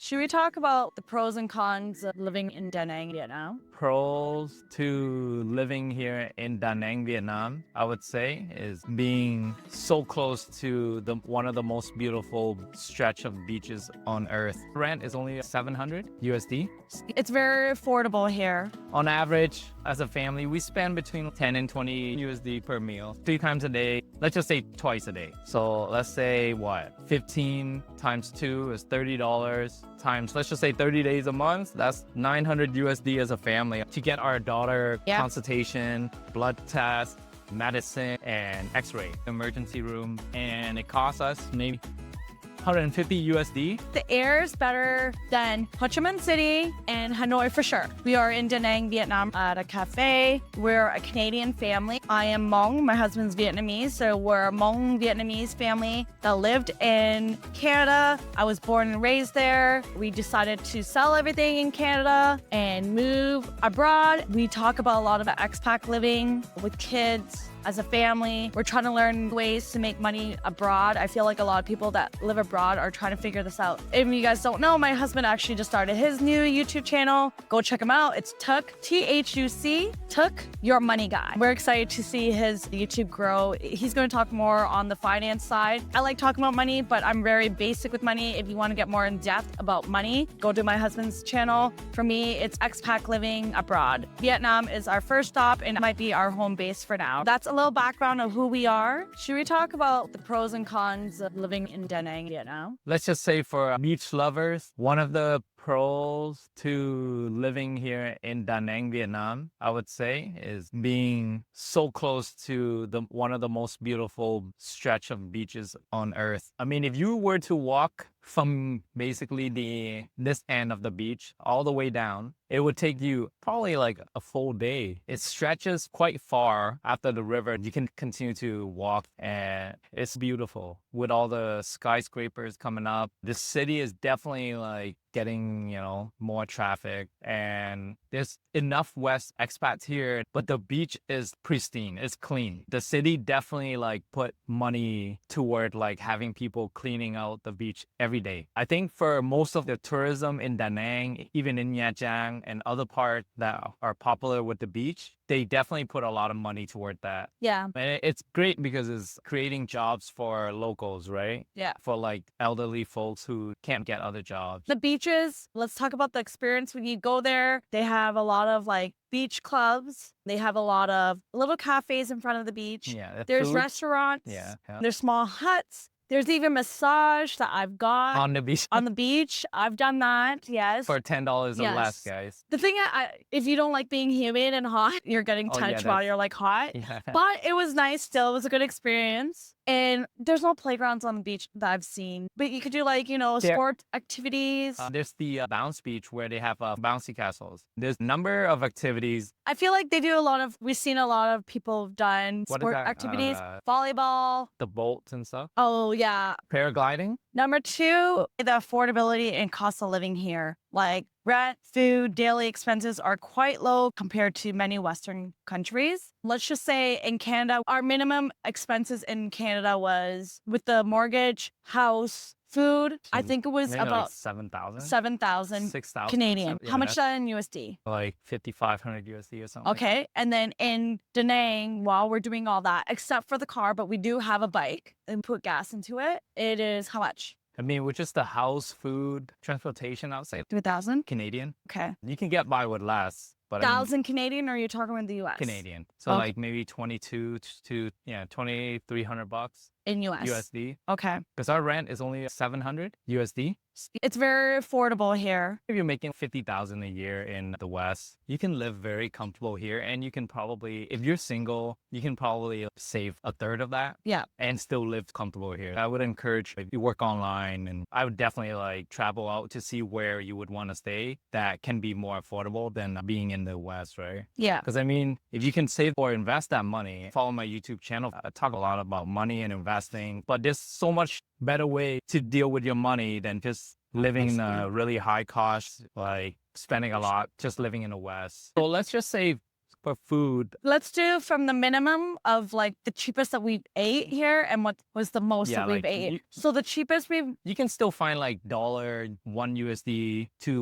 Should we talk about the pros and cons of living in Danang, Vietnam? Pros to living here in Danang, Vietnam, I would say, is being so close to one of the most beautiful stretch of beaches on earth. Rent is only 700 USD. It's very affordable here. On average, as a family, we spend between 10 and 20 USD per meal, 3 times a day. Let's just say twice a day. So let's say what? 15 times 2 is $30 times, let's just say 30 days a month. That's 900 USD as a family to get our daughter consultation, blood test, medicine, and x-ray, emergency room. And it costs us maybe 150 USD. The air is better than Ho Chi Minh City and Hanoi for sure. We are in Danang, Vietnam at a cafe. We're a Canadian family. I am Hmong, my husband's Vietnamese, so we're a Hmong Vietnamese family that lived in Canada. I was born and raised there. We decided to sell everything in Canada and move abroad. We talk about a lot of expat living with kids. As a family, we're trying to learn ways to make money abroad. I feel like a lot of people that live abroad are trying to figure this out. If you guys don't know, my husband actually just started his new YouTube channel. Go check him out. It's Tuck, T-H-U-C, Tuck, Your Money Guy. We're excited to see his YouTube grow. He's going to talk more on the finance side. I like talking about money, but I'm very basic with money. If you want to get more in depth about money, go to my husband's channel. For me, it's expat living abroad. Vietnam is our first stop and it might be our home base for now. That's a little background of who we are. Should we talk about the pros and cons of living in Danang, Vietnam? Let's just say for beach lovers, one of the pros to living here in Danang, Vietnam, I would say, is being so close to one of the most beautiful stretch of beaches on earth. I mean, if you were to walk from basically this end of the beach all the way down, it would take you probably like a full day. It stretches quite far after the river. You can continue to walk and it's beautiful with all the skyscrapers coming up. The city is definitely like getting, more traffic and there's enough West expats here, but the beach is pristine. It's clean. The city definitely like put money toward like having people cleaning out the beach every day. I think for most of the tourism in Da Nang, even in Nha Trang and other parts that are popular with the beach, they definitely put a lot of money toward that. Yeah. And it's great because it's creating jobs for locals, right? Yeah. For like elderly folks who can't get other jobs. The beaches, let's talk about the experience when you go there. They have a lot of like beach clubs. They have a lot of little cafes in front of the beach. Yeah. There's restaurants. Yeah. There's small huts. There's even massage that I've got on the beach. On the beach, I've done that. Yes. For $10 or less, guys. The thing, if you don't like being humid and hot, you're getting touched while you're like hot. Yeah. But it was nice still. It was a good experience. And there's no playgrounds on the beach that I've seen. But you could do like, sport activities. There's the bounce beach where they have bouncy castles. There's a number of activities. I feel like they do we've seen a lot of people have done sport activities. Volleyball. The boats and stuff. Oh, yeah. Paragliding. Number 2, the affordability and cost of living here. Like rent, food, daily expenses are quite low compared to many Western countries. Let's just say in Canada, our minimum expenses in Canada was with the mortgage, house, food. I think it was about like 7,000. 6,000 Canadian. Yeah, how much is that in USD? Like 5,500 USD or something. Okay. And then in Danang, while we're doing all that, except for the car, but we do have a bike and put gas into it, it is how much? I mean, with just the house, food, transportation, I would say 2,000 Canadian. Okay. You can get by with less. But 1,000 Canadian, or are you talking with the US? Canadian. So like maybe 2,300 bucks in US. USD. Okay. Because our rent is only 700 USD. It's very affordable here. If you're making 50,000 a year in the West, you can live very comfortable here. And you can probably, if you're single, you can probably save a third of that. Yeah. And still live comfortable here. I would encourage, if you work online, and I would definitely like travel out to see where you would want to stay that can be more affordable than being in the West, right? Yeah. Because I mean, if you can save or invest that money, follow my YouTube channel. I talk a lot about money and investing, but there's so much better way to deal with your money than just living in a really high cost, like spending a lot, just living in the West. So let's just say for food. Let's do from the minimum of like the cheapest that we've ate here and what was the most Yeah, that we've like, ate. So the cheapest we've You can still find like $1 USD to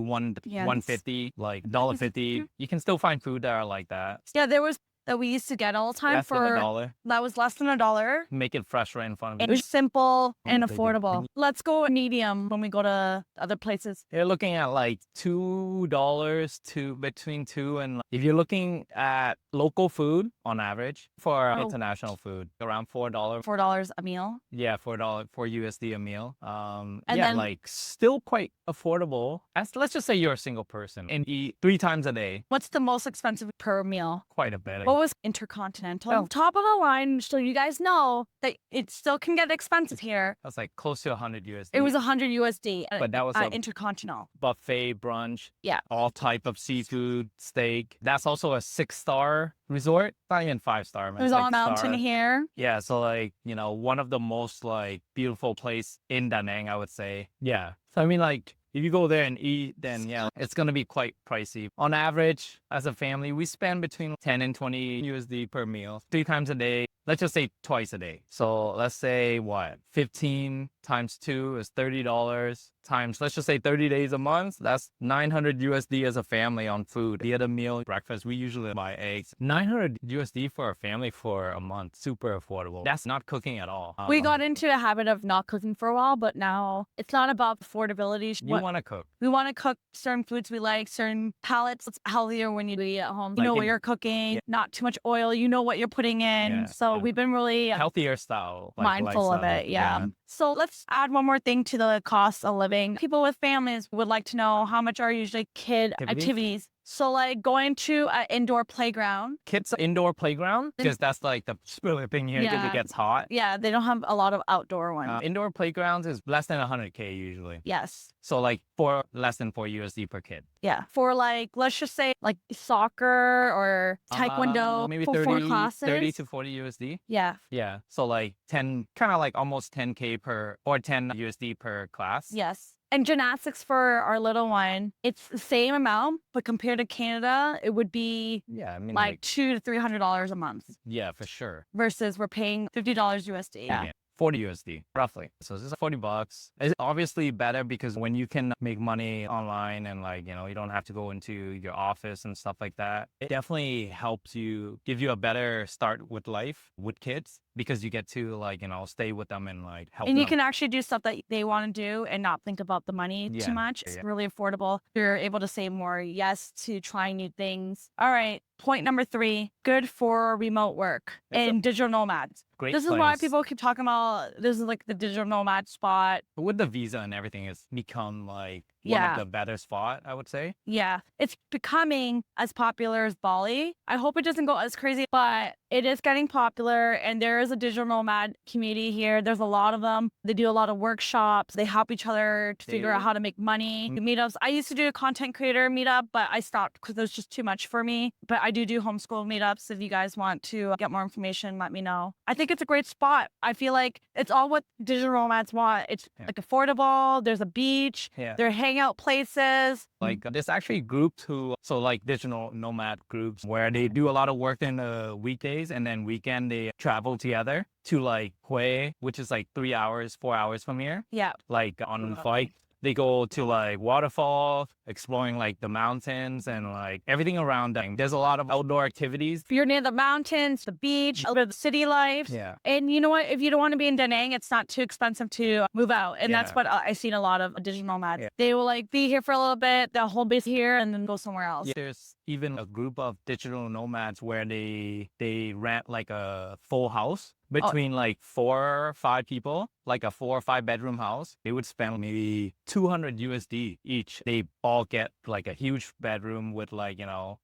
Yeah, 150, like $1.50. You can still find food that are like that. yeah, there was that we used to get all the time Less than for $1. that was less than $1. Make it fresh right in front It of you. was simple and They do. affordable. Let's go medium when we go to other places. You're looking at like $2 to between two and if you're looking at local food on average for Oh. international food, around $4. $4 a meal. Yeah, $4 a meal. And yeah, then- like still quite affordable. Let's just say you're a single person and eat 3 times a day. What's the most expensive per meal? Quite a bit. What was intercontinental? Oh. Top of the line, so you guys know that it still can get expensive here. That's like close to 100 USD. It was 100 USD. But that was a intercontinental. buffet brunch. Yeah. All type of seafood, steak. That's also a 6-star resort. Not even 5-star. It was on a mountain here. Yeah, so like, one of the most like beautiful place in Da Nang, I would say. Yeah. So I mean like if you go there and eat, then yeah, it's gonna be quite pricey. On average, as a family, we spend between 10 and 20 USD per meal, 3 times a day. Let's just say twice a day. So let's say what? 15 times 2 is $30 times, let's just say 30 days a month. That's 900 USD as a family on food. The other meal, breakfast, we usually buy eggs. 900 USD for a family for a month. Super affordable. That's not cooking at all. We got into a habit of not cooking for a while, but now it's not about affordability. You want to cook. We want to cook certain foods we like, certain palettes. It's healthier when you eat at home. You Like know what in- you're cooking, not too much oil. You know what you're putting in. Yeah, So yeah. we've been really Healthier style. Like mindful of lifestyle. it. Yeah. So let's add one more thing to the cost of living. People with families would like to know how much are usually kid activities. So like going to an indoor playground. Kids indoor playground, because that's like the really thing here because Yeah. it gets hot. Yeah, they don't have a lot of outdoor ones. Indoor playgrounds is less than 100K usually. Yes. So like for less than 4 USD per kid. Yeah. For like, let's just say like soccer or taekwondo. Maybe for 30, 4 classes. 30 to 40 USD. Yeah. Yeah. So like 10, kind of like almost 10K per, or 10 USD per class. Yes. And gymnastics for our little one, it's the same amount, but compared to Canada, it would be Yeah. I mean, like $200 to $300 a month yeah, for sure. versus we're paying $50 USD. Yeah. 40 USD, roughly. So this is $40. It's obviously better because when you can make money online and like, you don't have to go into your office and stuff like that, it definitely helps you, give you a better start with life with kids because you get to like, stay with them and like help And you them. can actually do stuff that they want to do and not think about the money Yeah, too much. It's yeah. really affordable. You're able to say more yes to trying new things. All right. Point number 3, good for remote work and digital nomads. Great This is why place. people keep talking about this is like the digital nomad spot. With the visa and everything, it's become like one Yeah. of the better spot, I would say. Yeah, it's becoming as popular as Bali. I hope it doesn't go as crazy, but it is getting popular and there is a digital nomad community here. There's a lot of them. They do a lot of workshops. They help each other to figure out how to make money. Meetups. I used to do a content creator meetup, but I stopped because it was just too much for me. But I do homeschool meetups. If you guys want to get more information, let me know. I think it's a great spot. I feel like it's all what digital nomads want. It's like affordable. There's a beach. Yeah. There are hangout places. Like there's actually groups so like digital nomad groups where they do a lot of work in the weekdays and then weekend they travel together to like Hue, which is like 3 hours, 4 hours from here. Yeah. Like on bike. They go to like waterfall, exploring like the mountains and like everything around them. There's a lot of outdoor activities. If you're near the mountains, the beach, a little bit of the city life. Yeah. And you know what? If you don't want to be in Danang, it's not too expensive to move out. And that's Yeah. what I've seen a lot of digital nomads. Yeah. They will like be here for a little bit, they'll home base here and then go somewhere else. Yeah, there's even a group of digital nomads where they rent like a full house between like 4 or 5 people, like a 4 or 5 bedroom house. They would spend maybe 200 USD each. They all get like a huge bedroom with like,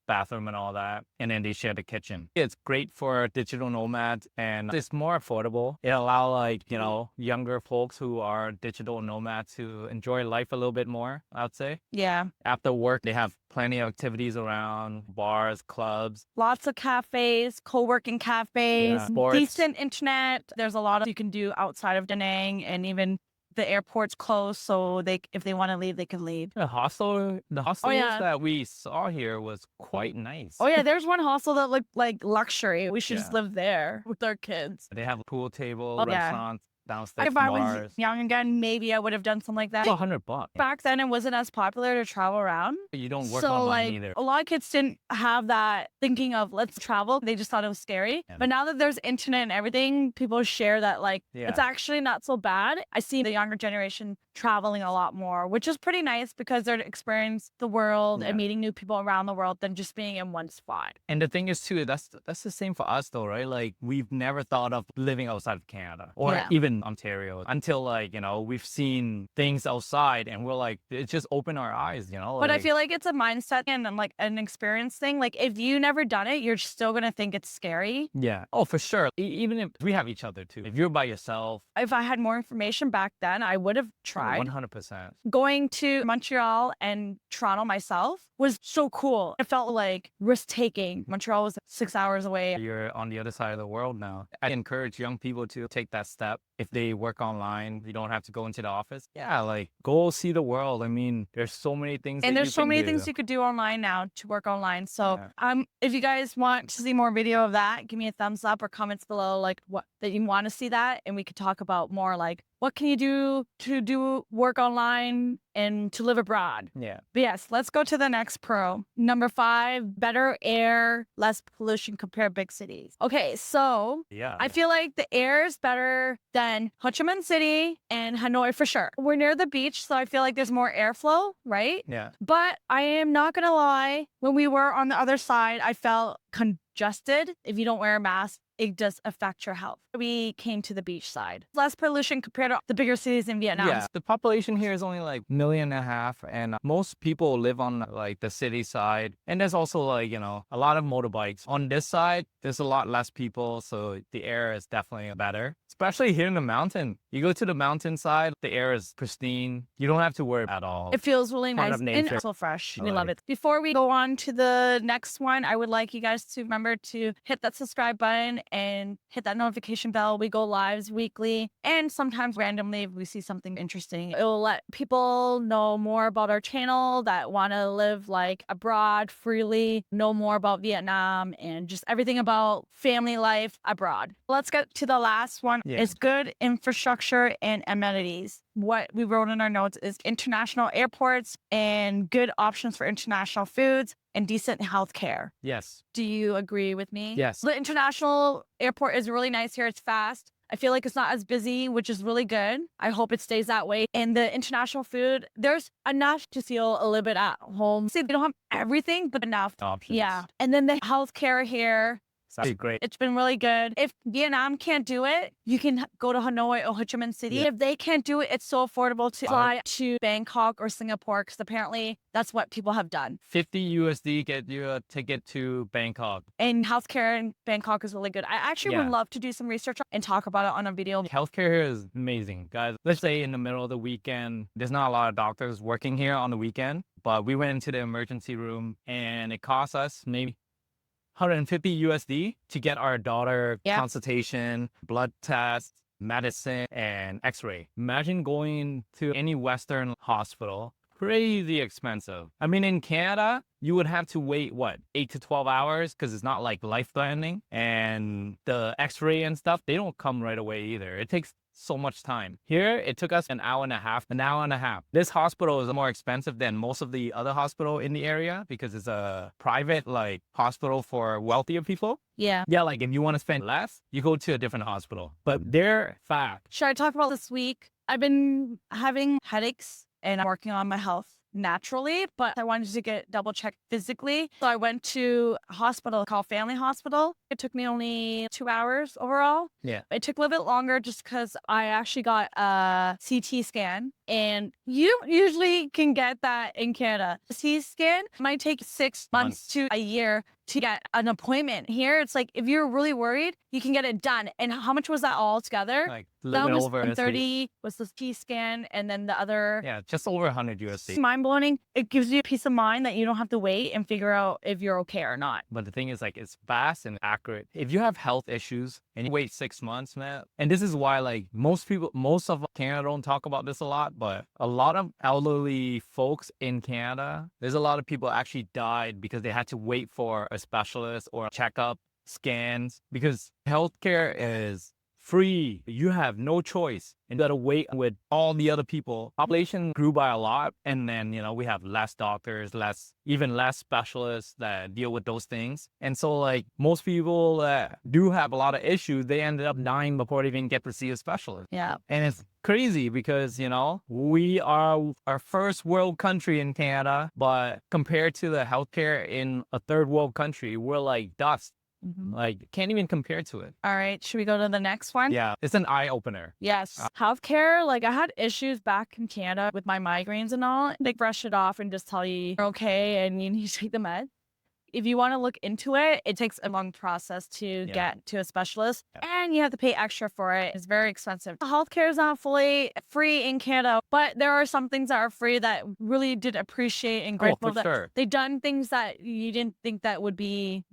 bathroom and all that. And then they share the kitchen. It's great for digital nomads and it's more affordable. It allows like, younger folks who are digital nomads to enjoy life a little bit more, I'd say. Yeah. After work, they have plenty of activities around bars, clubs. Lots of cafes, co-working cafes, Yeah. Sports. decent internet. There's a lot of you can do outside of Danang and even the airport's closed, so if they want to leave, they can leave. The hostels yeah. that we saw here was quite nice. Oh yeah, there's one hostel that looked like luxury. We should just Yeah. live there with our kids. They have a pool table, Oh, yeah. restaurants, downstairs If I was bars. young again, maybe I would have done something like that. It's $100. Back then, it wasn't as popular to travel around. You don't work So, online like, either. a lot of kids didn't have that thinking of let's travel. They just thought it was scary. Yeah. But now that there's internet and everything, people share that, like, Yeah. it's actually not so bad. I see the younger generation traveling a lot more, which is pretty nice because they're experiencing the world Yeah. and meeting new people around the world than just being in one spot. And the thing is too, that's the same for us though, right? Like we've never thought of living outside of Canada or Yeah. even Ontario until like, you know, we've seen things outside and we're like, it just opened our eyes, you know? But I like- feel like it's a mindset and like an experience thing. Like if you never done it, you're still going to think it's scary. Yeah. Oh, for sure. Even if we have each other too. If you're by yourself, If I had more information back then, I would have tried. 100%. Going to Montreal and Toronto myself was so cool. It felt like risk taking. Montreal was 6 hours away. You're on the other side of the world now. I encourage young people to take that step. If they work online, you don't have to go into the office. Yeah, like go see the world. I mean, there's so many things. And that there's you so can many do. things you could do online now to work online. So Yeah. if you guys want to see more video of that, give me a thumbs up or comments below like what that you want to see that. And we could talk about more like what can you do to do work online and to live abroad. Yeah. But yes, let's go to the next pro. Number 5, better air, less pollution compared big cities. Okay, so Yeah. I feel like the air is better than Ho Chi Minh City and Hanoi for sure. We're near the beach, so I feel like there's more airflow, right? Yeah. But I am not going to lie. When we were on the other side, I felt congested. If you don't wear a mask, it does affect your health. We came to the beach side. Less pollution compared to the bigger cities in Vietnam. Yeah, the population here is only like 1.5 million, and most people live on like the city side. And there's also like, you know, a lot of motorbikes. On this side, there's a lot less people, so the air is definitely better. Especially here in the mountain. You go to the mountainside, the air is pristine. You don't have to worry at all. It feels really Part nice of and nature. also fresh. We I love like it. Before we go on to the next one, I would like you guys to remember to hit that subscribe button and hit that notification bell. We go lives weekly and sometimes randomly if we see something interesting. It will let people know more about our channel that want to live like abroad freely, know more about Vietnam and just everything about family life abroad. Let's get to the last one. Yeah. It's good infrastructure and amenities. What we wrote in our notes is international airports and good options for international foods and decent health care. Yes. Do you agree with me? Yes. The international airport is really nice here. It's fast. I feel like it's not as busy, which is really good. I hope it stays that way. And the international food, there's enough to feel a little bit at home. See, they don't have everything, but enough. Options. Yeah. And then the healthcare here, It's actually great. it's been really good. If Vietnam can't do it, you can go to Hanoi or Ho Chi Minh City. Yeah. If they can't do it, it's so affordable to fly to Bangkok or Singapore because apparently that's what people have done. 50 USD get you a ticket to Bangkok. And healthcare in Bangkok is really good. I actually would Yeah. love to do some research and talk about it on a video. Healthcare here is amazing, guys. Let's say in the middle of the weekend, there's not a lot of doctors working here on the weekend, but we went into the emergency room and it cost us maybe 150 USD to get our daughter Yeah. consultation, blood test, medicine, and x-ray. Imagine going to any Western hospital. Crazy expensive. I mean, in Canada, you would have to wait, 8 to 12 hours because it's not like life-threatening. And the x-ray and stuff, they don't come right away either. It takes so much time. Here, it took us an hour and a half. This hospital is more expensive than most of the other hospital in the area because it's a private like hospital for wealthier people. Yeah. Yeah, like if you want to spend less, you go to a different hospital. But they're fast. Should I talk about this week? I've been having headaches and I'm working on my health naturally, but I wanted to get double checked physically. So I went to a hospital called Family Hospital. It took me only 2 hours overall. Yeah. It took a little bit longer just because I actually got a CT scan And you usually can get that in Canada. CT scan might take 6 months to a year to get an appointment. Here, it's like if you're really worried, you can get it done. And how much was that all together? Like a That little was over USD. 30 was the CT scan, and then the other. Yeah, just over 100 USD. Mind blowing. It gives you peace of mind that you don't have to wait and figure out if you're okay or not. But the thing is, like, it's fast and accurate. If you have health issues and you wait 6 months, man, and this is why, like, most of Canada don't talk about this a lot, but a lot of elderly folks in Canada, there's a lot of people actually died because they had to wait for a specialist or a checkup, scans, because healthcare is free. You have no choice. And you gotta wait with all the other people. Population grew by a lot. And then, we have less doctors, even less specialists that deal with those things. And so like most people that do have a lot of issues, they ended up dying before they even get to see a specialist. Yeah. And it's crazy because, we are our first world country in Canada, but compared to the healthcare in a third world country, we're like dust. Like, can't even compare to it. All right. Should we go to the next one? Yeah, it's an eye opener. Yes. Healthcare, like I had issues back in Canada with my migraines and all. They brush it off and just tell you you're okay and you need to take the med. If you want to look into it, it takes a long process to get to a specialist and you have to pay extra for it. It's very expensive. Healthcare is not fully free in Canada, but there are some things that are free that really did appreciate and grateful that they've done things that you didn't think that would be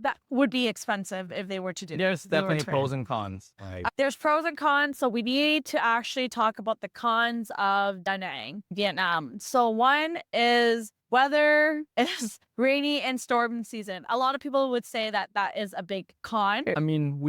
expensive if they were to do. There's definitely pros and cons. There's pros and cons. So we need to actually talk about the cons of Danang, Vietnam. So one is weather is rainy and storm season. A lot of people would say that that is a big con. I mean,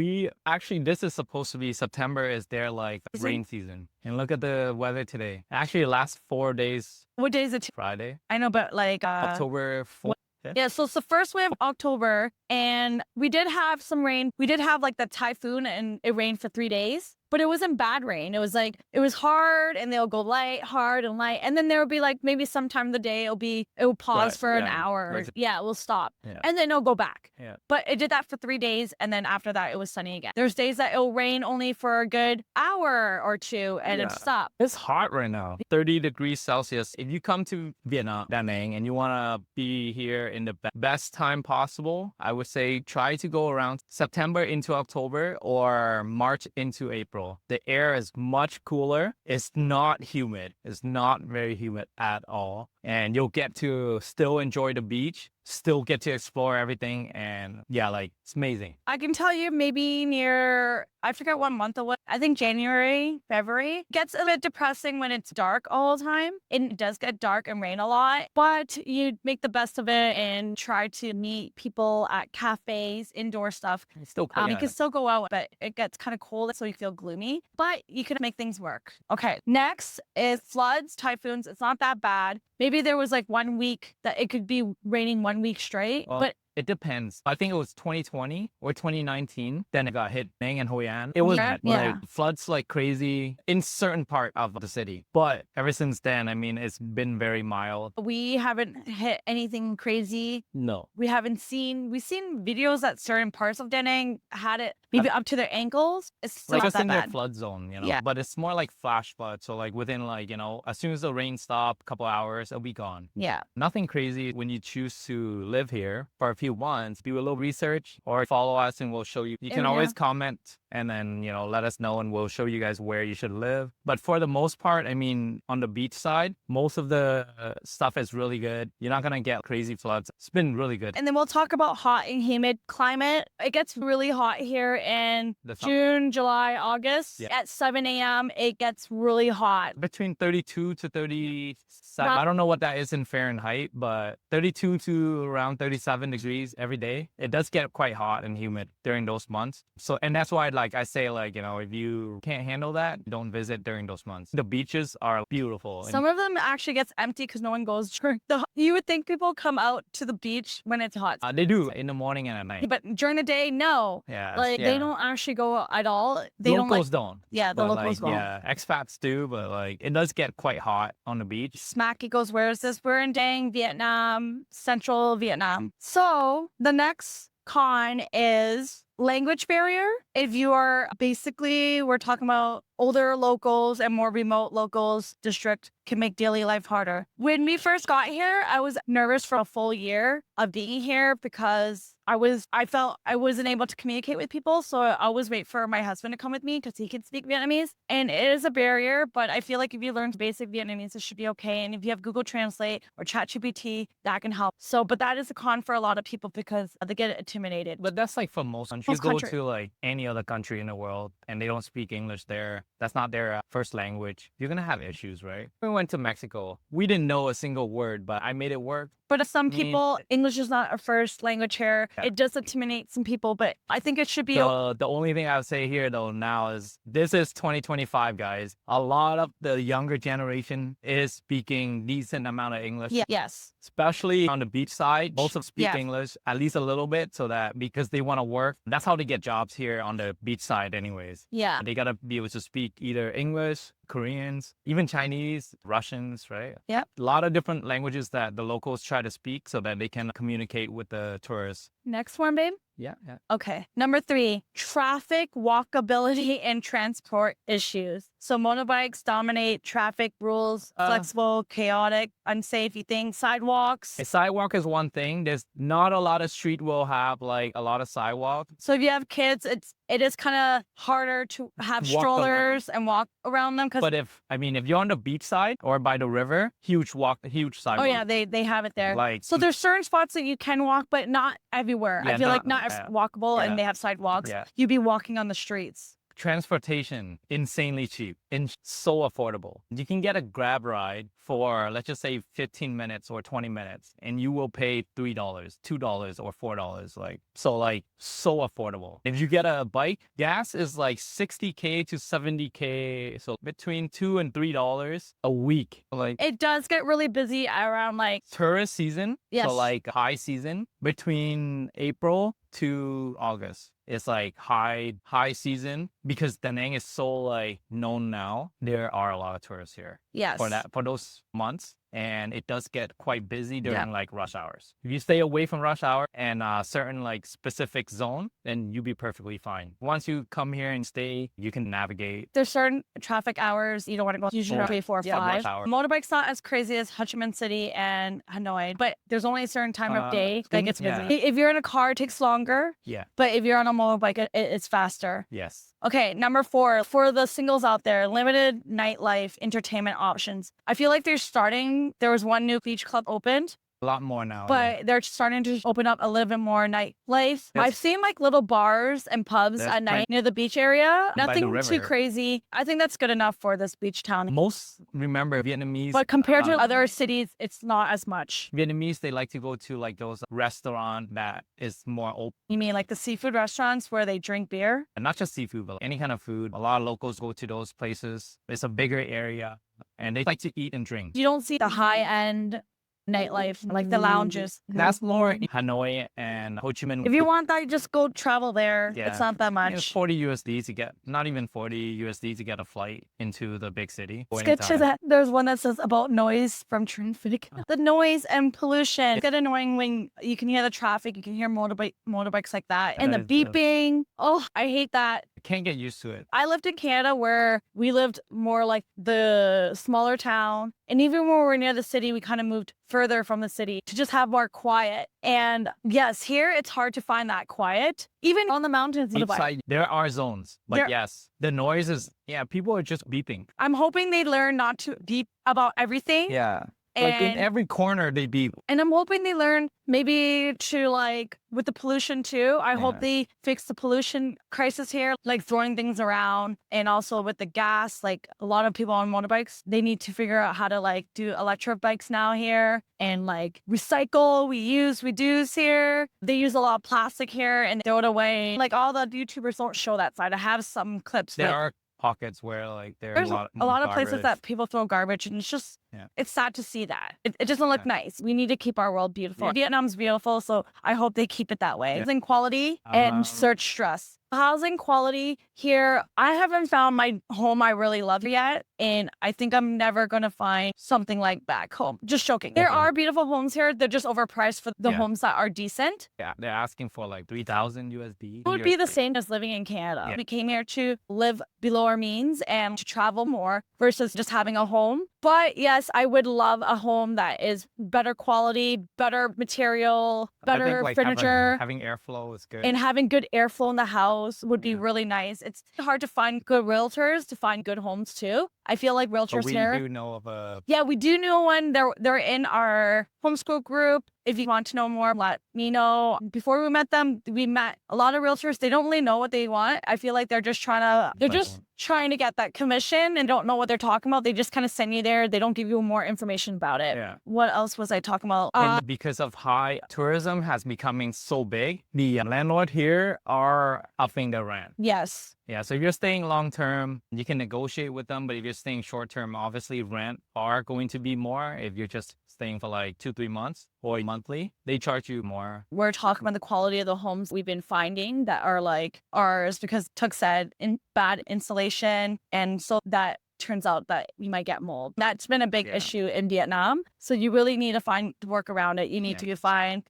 this is supposed to be September is their like rain season. And look at the weather today. Actually, it lasts 4 days. What day is it? Friday. I know, but like October 4th. Yeah, so it's the first week of October, and we did have some rain. We did have like the typhoon, and it rained for 3 days. But it wasn't bad rain. It was like, it was hard and they'll go light, hard and light. And then there will be like, maybe sometime of the day, it will pause for an hour. Yeah, it will stop. Yeah. And then it'll go back. Yeah. But it did that for 3 days. And then after that, it was sunny again. There's days that it'll rain only for a good hour or two and it'll stop. It's hot right now, 30 degrees Celsius. If you come to Vietnam, Danang, and you want to be here in the best time possible, I would say try to go around September into October or March into April. The air is much cooler. It's not humid. It's not very humid at all. And you'll get to still enjoy the beach, still get to explore everything. And yeah, like it's amazing. I can tell you maybe near, I forget what month it was. I think January, February. Gets a bit depressing when it's dark all the time. It does get dark and rain a lot, but you make the best of it and try to meet people at cafes, indoor stuff. It's still you can still go out, but it gets kind of cold, so you feel gloomy, but you can make things work. Okay, next is floods, typhoons. It's not that bad. Maybe there was like 1 week that it could be raining 1 week straight, but it depends. I think it was 2020 or 2019. Then it got hit Nang and Hoi An. It was like floods like crazy in certain part of the city. But ever since then, I mean, it's been very mild. We haven't hit anything crazy. No. We've seen videos that certain parts of Danang had it maybe up to their ankles. It's still like not that in bad. their flood zone, but it's more like flash flood. So like within like, as soon as the rain stops, a couple hours, it'll be gone. Yeah. Nothing crazy when you choose to live here for a few months. Do a little research or follow us and we'll show you. You can always comment and then, let us know and we'll show you guys where you should live. But for the most part, I mean, on the beach side, most of the stuff is really good. You're not going to get crazy floods. It's been really good. And then we'll talk about hot and humid climate. It gets really hot here in June, July, August. Yeah. At 7 a.m., it gets really hot. Between 32 to 37. I don't know what that is in Fahrenheit, but 32 to around 37 degrees every day. It does get quite hot and humid during those months. So, and that's why I say if you can't handle that, don't visit during those months. The beaches are beautiful. Some of them actually gets empty because no one goes during you would think people come out to the beach when it's hot. They do in the morning and at night. But during the day, no. Yeah. They don't actually go at all. Locals don't. Yeah, the locals don't. Yeah, expats do, but it does get quite hot on the beach. Smacky goes, where is this? We're in Danang, Vietnam, central Vietnam. So the next con is language barrier. If you are basically, we're talking about older locals and more remote locals, district can make daily life harder. When we first got here, I was nervous for a full year of being here because I felt I wasn't able to communicate with people. So I always wait for my husband to come with me because he can speak Vietnamese. And it is a barrier, but I feel like if you learn basic Vietnamese, it should be okay. And if you have Google Translate or ChatGPT, that can help. So, but that is a con for a lot of people because they get intimidated. But that's like for most countries. Most You go country. to like any other country in the world and they don't speak English there. That's not their first language. You're going to have issues, right? We went to Mexico. We didn't know a single word, but I made it work. But some I mean, people, English is not a first language here. Yeah. It does intimidate some people, but I think it should be okay. The only thing I would say here though now is this is 2025, guys. A lot of the younger generation is speaking decent amount of English. Yeah. Yes. Especially on the beach side, most of speak Yes. English at least a little bit so that because they want to work. That's how they get jobs here on the beach side anyways. Yeah. They got to be able to speak either English, Koreans, even Chinese, Russians, right? Yep. A lot of different languages that the locals try to speak so that they can communicate with the tourists. Next one, babe. Yeah. Okay. Number 3, traffic, walkability, and transport issues. So motorbikes dominate traffic rules, flexible, chaotic, unsafe. You think sidewalks? A sidewalk is one thing. There's not a lot of street will have like a lot of sidewalk. So if you have kids, it is kind of harder to have Walk strollers and walk around them. But if you're on the beach side or by the river, huge sidewalk. Oh yeah, they have it there. Like So there's certain spots that you can walk, but not everywhere. Yeah, I feel like not- not yeah. walkable, Yeah. and they have sidewalks. Yeah. You'd be walking on the streets. transportation, insanely cheap and so affordable. You can get a Grab ride for, let's just say 15 minutes or 20 minutes, and you will pay $3, $2, or $4. So affordable. If you get a bike, gas is like $60K to $70K. So between $2 and $3 a week. Like It does get really busy around like tourist season. Yes. So like high season between April to August. It's like high season because Danang is so like known now. There are a lot of tourists here yes. for those months. And it does get quite busy during Yeah. like rush hours. If you stay away from rush hour and a certain like specific zone, then you'll be perfectly fine. Once you come here and stay, you can navigate. There's certain traffic hours you don't want to go. Usually Oh, 3, 4, yeah, 5. rush hour. Motorbike's not as crazy as Ho Chi Minh City and Hanoi, but there's only a certain time of day that gets busy. yeah. If you're in a car, it takes longer. Yeah. But if you're on a motorbike, it's faster. Yes. Okay, number 4, for the singles out there, limited nightlife entertainment options. I feel like there was one new beach club opened, A lot more now. but they're starting to open up a little bit more nightlife. Yes. I've seen like little bars and pubs There's at night plenty- near the beach area. By the Nothing too river. crazy. I think that's good enough for this beach town. Most remember Vietnamese. But compared to uh, other cities, it's not as much. Vietnamese, they like to go to like those restaurant that is more open. You mean like the seafood restaurants where they drink beer? And not just seafood, but any kind of food. A lot of locals go to those places. It's a bigger area and they like to eat and drink. You don't see the high-end nightlife, like the lounges. That's more in Hanoi and Ho Chi Minh. If you want that, you just go travel there. Yeah. It's not that It's much. 40 USD to get, not even 40 USD to get a flight into the big city. Let's get to that. There's one that says about noise from traffic. The noise and pollution. It's get annoying when you can hear the traffic, you can hear motorbikes like that. And the That is, beeping. Oh, I hate that. Can't get used to it. I lived in Canada where we lived more like the smaller town. And even when we were near the city, we kind of moved further from the city to just have more quiet. And yes, here it's hard to find that quiet. Even on the mountains. Each side, there are zones, but There- yes, the noise is, people are just beeping. I'm hoping they learn not to beep about everything. Yeah. Like in And- every corner they beep. And I'm hoping they learn maybe to like with the pollution too. I hope Yeah. they fix the pollution crisis here, like throwing things around. And also with the gas, like a lot of people on motorbikes, they need to figure out how to like do electric bikes now here and like recycle, reduce here. They use a lot of plastic here and throw it away. Like all the YouTubers don't show that side. I have some clips. There but are pockets where like there's a lot of places that people throw garbage and it's just Yeah. It's sad to see that. It doesn't look nice. We need to keep our world beautiful. Yeah. Vietnam's beautiful, so I hope they keep it that way. Yeah. Housing quality and search stress. Housing quality here, I haven't found my home I really love yet, and I think I'm never gonna find something like back home. Just joking. There are beautiful homes here. They're just overpriced for the homes that are decent. Yeah, they're asking for like 3,000 USD. It would be the same as living in Canada. Yeah. We came here to live below our means and to travel more versus just having a home. But yes, I would love a home that is better quality, better material, better furniture. Having airflow is good. And having good airflow in the house would be really nice. It's hard to find good realtors, to find good homes too. I feel like realtors here. We do know of a... Yeah, we do know one. They're in our homeschool group. If you want to know more, let me know. Before we met them, we met a lot of realtors. They don't really know what they want. I feel like they're just trying to get that commission and don't know what they're talking about. They just kind of send you there. They don't give you more information about it. Yeah. What else was I talking about? And because of high tourism has becoming so big, the landlord here are upping the rent. Yes. Yeah, so if you're staying long term, you can negotiate with them. But if you're staying short term, obviously rent are going to be more. If you're just staying for like 2-3 months or monthly, they charge you more. We're talking about the quality of the homes we've been finding that are like ours because Tuk said in bad insulation. And so that turns out that we might get mold. That's been a big issue in Vietnam. So you really need to work around it. You need to find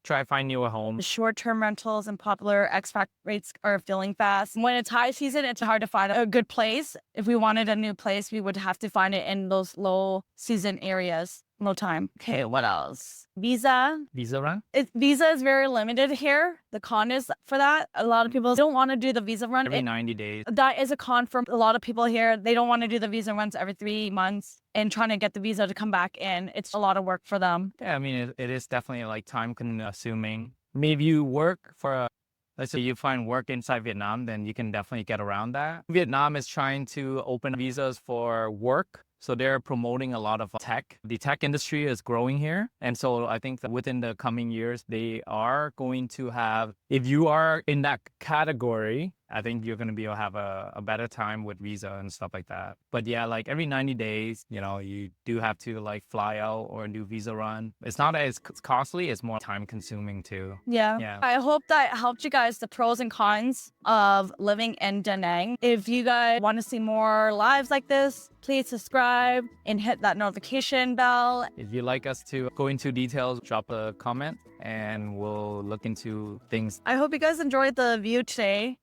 you a home. The short-term rentals and popular expat rates are filling fast. When it's high season, it's hard to find a good place. If we wanted a new place, we would have to find it in those low season areas. No time. Okay, what else? Visa. Visa run? Visa is very limited here. The con is for that. A lot of people don't want to do the visa run. Every 90 days. That is a con for a lot of people here. They don't want to do the visa runs every 3 months and trying to get the visa to come back in. It's a lot of work for them. Yeah, I mean, it is definitely like time consuming. Maybe you work for let's say you find work inside Vietnam, then you can definitely get around that. Vietnam is trying to open visas for work. So they're promoting a lot of tech. The tech industry is growing here. And so I think that within the coming years, they are going to have, if you are in that category, I think you're going to be able to have a better time with visa and stuff like that. But yeah, like every 90 days, you do have to like fly out or do visa run. It's not as costly. It's more time consuming too. Yeah. I hope that helped you guys the pros and cons of living in Danang. If you guys want to see more lives like this, please subscribe and hit that notification bell. If you'd like us to go into details, drop a comment and we'll look into things. I hope you guys enjoyed the view today.